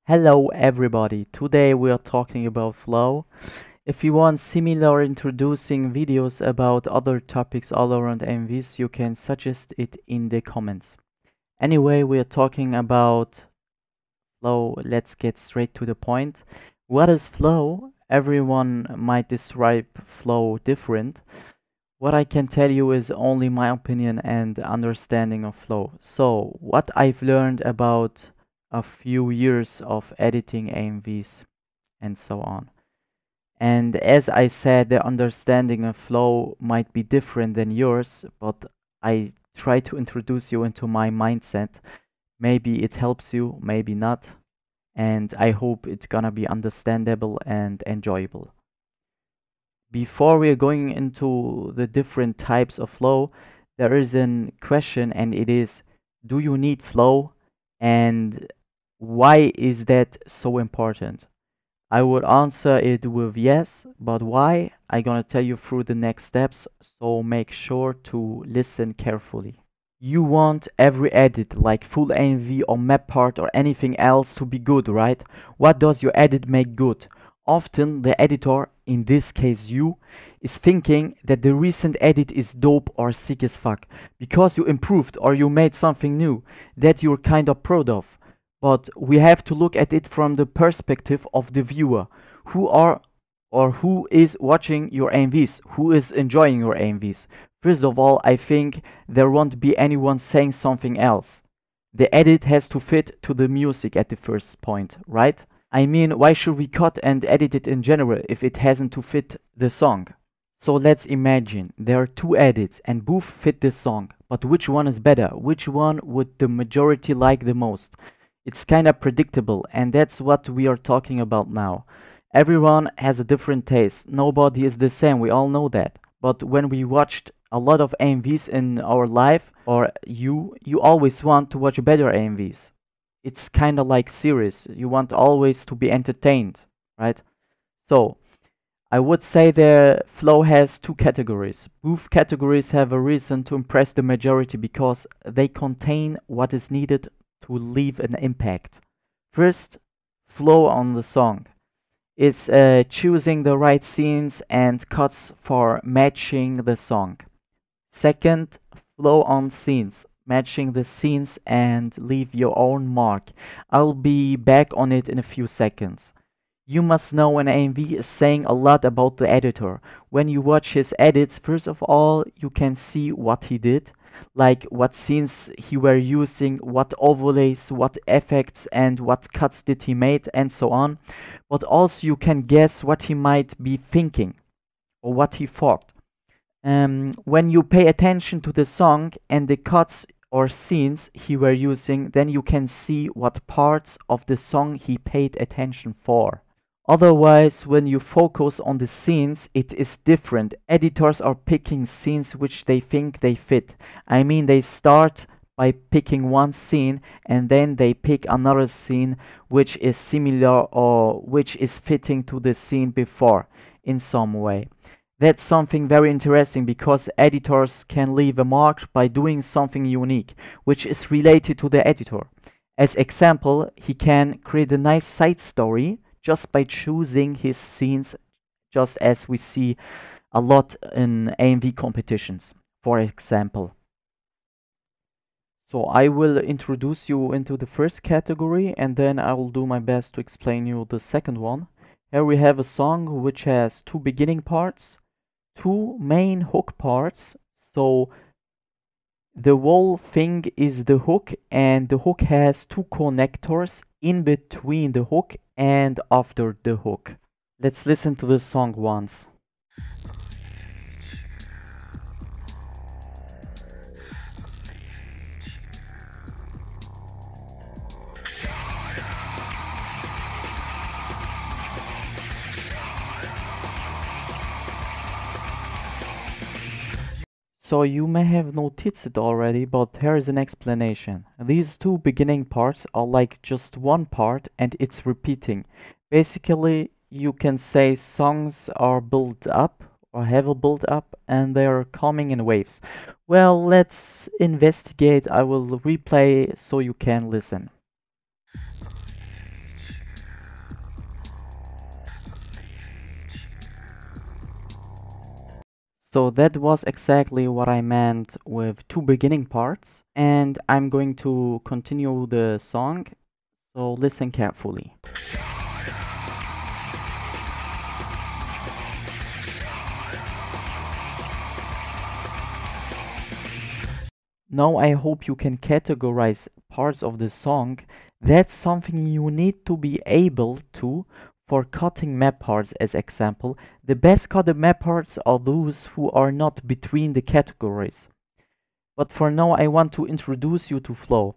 Hello everybody, today we are talking about flow. If you want similar introducing videos about other topics all around MVs, you can suggest it in the comments. Anyway, we are talking about flow. Let's get straight to the point. What is flow? Everyone might describe flow different. What I can tell you is only my opinion and understanding of flow. So, what I've learned about a few years of editing AMVs and so on. And as I said, the understanding of flow might be different than yours, but I try to introduce you into my mindset. Maybe it helps you, maybe not, and I hope it's gonna be understandable and enjoyable. Before we are going into the different types of flow, there is a question, and it is, do you need flow? And why is that so important? I would answer it with yes, but why? I'm gonna tell you through the next steps, so make sure to listen carefully. You want every edit, like full AMV or map part or anything else, to be good, right? What does your edit make good? Often the editor, in this case you, is thinking that the recent edit is dope or sick as fuck, because you improved or you made something new that you're kind of proud of. But we have to look at it from the perspective of the viewer, who are or who is watching your AMVs, who is enjoying your AMVs. First of all, I think there won't be anyone saying something else. The edit has to fit to the music at the first point, right? I mean, why should we cut and edit it in general if it hasn't to fit the song? So let's imagine there are two edits and both fit the song, but which one is better? Which one would the majority like the most? It's kind of predictable, and that's what we are talking about now. Everyone has a different taste. Nobody is the same, we all know that. But when we watched a lot of AMVs in our life, or you always want to watch better AMVs. It's kind of like series. You want always to be entertained, right? So, I would say the flow has two categories. Both categories have a reason to impress the majority because they contain what is needed to leave an impact. First, flow on the song. It's choosing the right scenes and cuts for matching the song. Second, flow on scenes, matching the scenes and leave your own mark. I'll be back on it in a few seconds. You must know an AMV is saying a lot about the editor. When you watch his edits, first of all, you can see what he did, like what scenes he were using, what overlays, what effects, and what cuts did he made, and so on. But also you can guess what he might be thinking or what he thought. When you pay attention to the song and the cuts or scenes he were using, then you can see what parts of the song he paid attention for. Otherwise, when you focus on the scenes, it is different. Editors are picking scenes which they think they fit. I mean, they start by picking one scene and then they pick another scene which is similar or which is fitting to the scene before in some way. That's something very interesting because editors can leave a mark by doing something unique, which is related to the editor. As example, he can create a nice side story just by choosing his scenes, just as we see a lot in AMV competitions, for example. So I will introduce you into the first category and then I will do my best to explain you the second one. Here we have a song which has two beginning parts, two main hook parts. So the whole thing is the hook, and the hook has two connectors in between the hook and after the hook. Let's listen to the song once. So you may have noticed it already, but here is an explanation. These two beginning parts are like just one part and it's repeating. Basically, you can say songs are built up or have a build up and they are coming in waves. Well, let's investigate. I will replay so you can listen. So that was exactly what I meant with two beginning parts, and I'm going to continue the song, so listen carefully. Now I hope you can categorize parts of the song. That's something you need to be able to. For cutting map parts as example, the best cutted map parts are those who are not between the categories. But for now I want to introduce you to flow.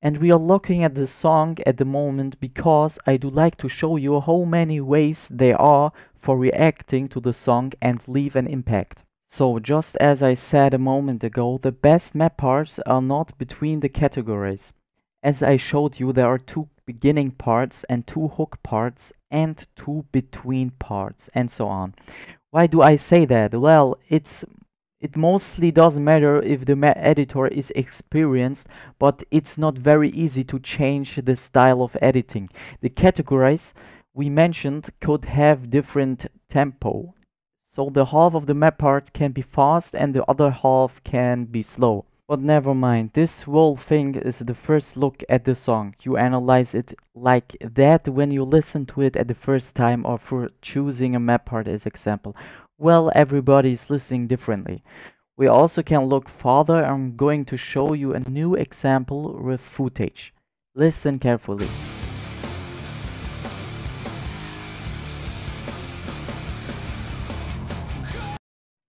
And we are looking at the song at the moment because I do like to show you how many ways there are for reacting to the song and leave an impact. So just as I said a moment ago, the best map parts are not between the categories. As I showed you, there are two beginning parts and two hook parts and two between parts and so on. Why do I say that? Well, it mostly doesn't matter if the editor is experienced, but it's not very easy to change the style of editing. The categories we mentioned could have different tempo. So the half of the map part can be fast and the other half can be slow. But never mind, this whole thing is the first look at the song. You analyze it like that when you listen to it at the first time, or for choosing a map part as example. Well, everybody is listening differently. We also can look farther. I'm going to show you a new example with footage. Listen carefully.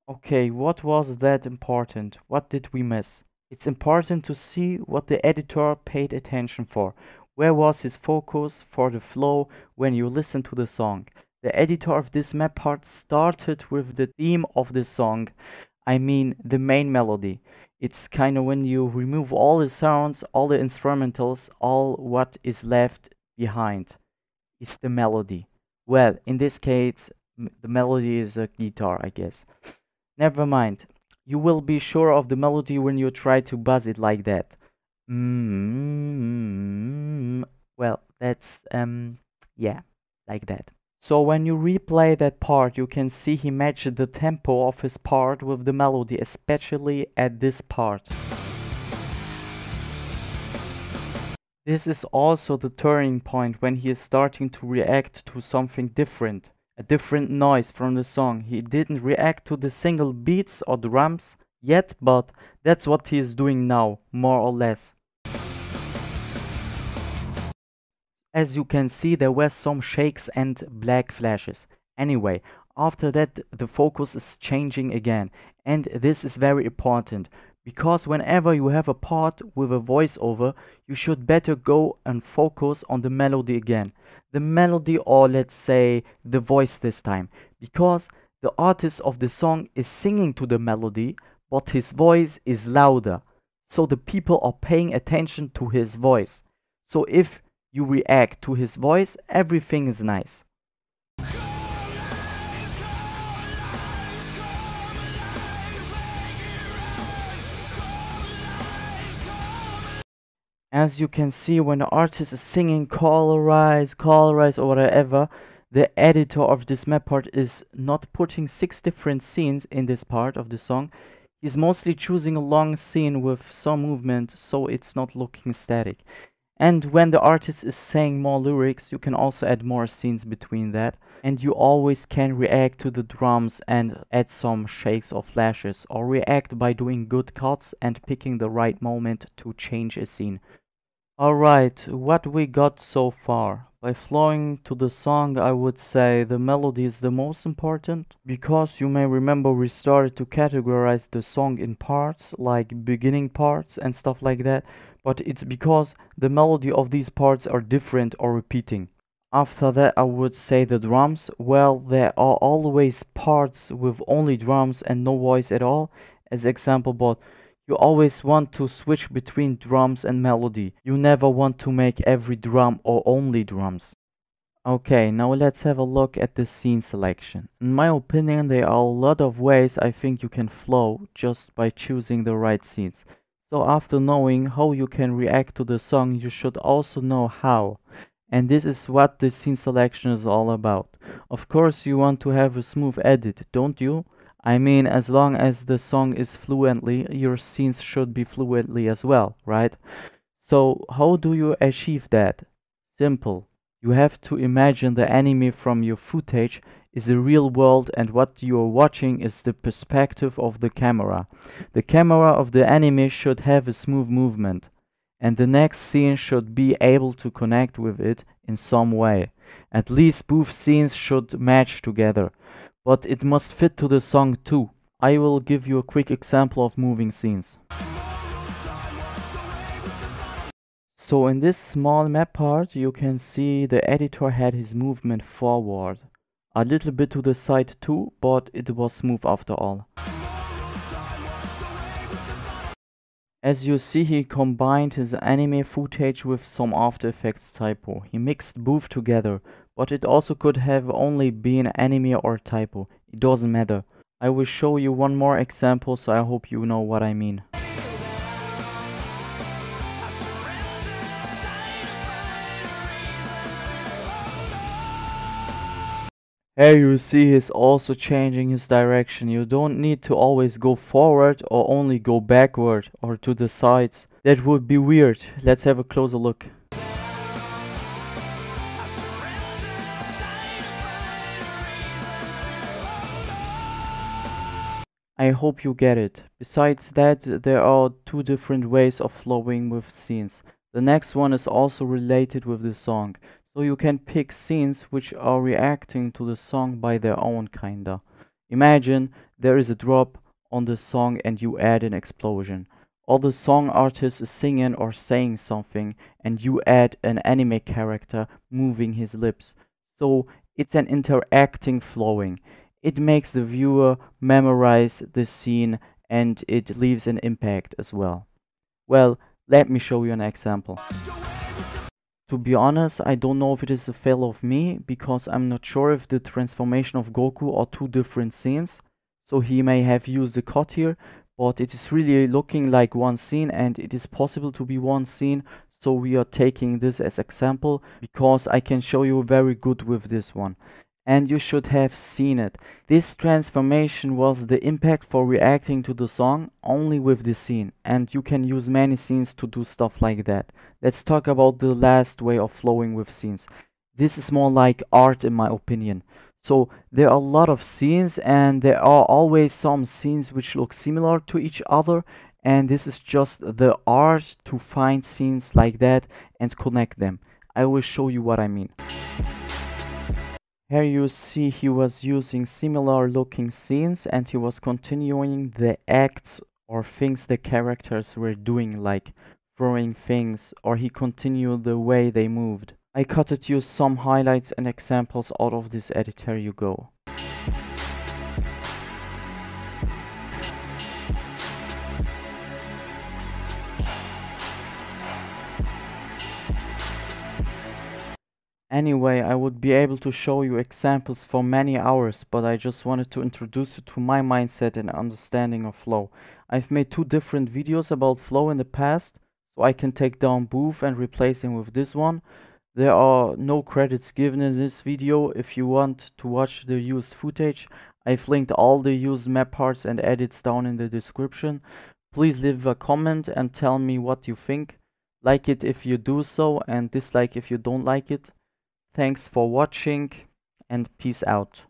Okay, what was that important? What did we miss? It's important to see what the editor paid attention for. Where was his focus for the flow when you listen to the song? The editor of this map part started with the theme of the song. I mean the main melody. It's kind of when you remove all the sounds, all the instrumentals, all what is left behind is the melody. Well, in this case, the melody is a guitar, I guess. Never mind. You will be sure of the melody when you try to buzz it like that. Well, that's yeah, like that. So when you replay that part, you can see he matched the tempo of his part with the melody, especially at this part. This is also the turning point when he is starting to react to something different, a different noise from the song. He didn't react to the single beats or drums yet, but that's what he is doing now, more or less. As you can see, there were some shakes and black flashes. Anyway, after that the focus is changing again, and this is very important because whenever you have a part with a voiceover, you should better go and focus on the melody again. The melody, or let's say the voice this time, because the artist of the song is singing to the melody, but his voice is louder. So the people are paying attention to his voice. So if you react to his voice, everything is nice. As you can see, when the artist is singing colorize, colorize or whatever, the editor of this map part is not putting 6 different scenes in this part of the song. He's mostly choosing a long scene with some movement, so it's not looking static. And when the artist is saying more lyrics, you can also add more scenes between that. And you always can react to the drums and add some shakes or flashes, or react by doing good cuts and picking the right moment to change a scene. Alright, what we got so far. By flowing to the song, I would say the melody is the most important, because you may remember we started to categorize the song in parts, like beginning parts and stuff like that, but it's because the melody of these parts are different or repeating. After that, I would say the drums. Well, there are always parts with only drums and no voice at all, as example, but you always want to switch between drums and melody. You never want to make every drum or only drums. Okay, now let's have a look at the scene selection. In my opinion, there are a lot of ways I think you can flow just by choosing the right scenes. So after knowing how you can react to the song, you should also know how. And this is what the scene selection is all about. Of course, you want to have a smooth edit, don't you? I mean, as long as the song is fluently, your scenes should be fluently as well, right? So how do you achieve that? Simple. You have to imagine the anime from your footage is the real world and what you are watching is the perspective of the camera. The camera of the anime should have a smooth movement, and the next scene should be able to connect with it in some way. At least both scenes should match together, but it must fit to the song too. I will give you a quick example of moving scenes. So in this small map part, you can see the editor had his movement forward. A little bit to the side too, but it was smooth after all. As you see, he combined his anime footage with some After Effects typo. He mixed both together, but it also could have only been anime or typo. It doesn't matter. I will show you one more example, so I hope you know what I mean. Here you see he's also changing his direction. You don't need to always go forward or only go backward or to the sides. That would be weird. Let's have a closer look. I hope you get it. Besides that, there are two different ways of flowing with scenes. The next one is also related with the song. So you can pick scenes which are reacting to the song by their own kinda. Imagine there is a drop on the song and you add an explosion. Or the song artist is singing or saying something and you add an anime character moving his lips. So it's an interacting flowing. It makes the viewer memorize the scene and it leaves an impact as well. Well, let me show you an example. To be honest, I don't know if it is a fail of me, because I'm not sure if the transformation of Goku are two different scenes. So he may have used a cut here, but it is really looking like one scene and it is possible to be one scene. So we are taking this as example because I can show you very good with this one. And you should have seen it. This transformation was the impact for reacting to the song only with the scene, and you can use many scenes to do stuff like that. Let's talk about the last way of flowing with scenes. This is more like art in my opinion. So there are a lot of scenes and there are always some scenes which look similar to each other, and this is just the art to find scenes like that and connect them. I will show you what I mean. Here you see he was using similar looking scenes and he was continuing the acts or things the characters were doing, like throwing things, or he continued the way they moved. I cutted you some highlights and examples out of this edit. Here you go. Anyway, I would be able to show you examples for many hours, but I just wanted to introduce you to my mindset and understanding of flow. I've made two different videos about flow in the past, so I can take down both and replace them with this one. There are no credits given in this video. If you want to watch the used footage, I've linked all the used map parts and edits down in the description. Please leave a comment and tell me what you think. Like it if you do so, and dislike if you don't like it. Thanks for watching and peace out.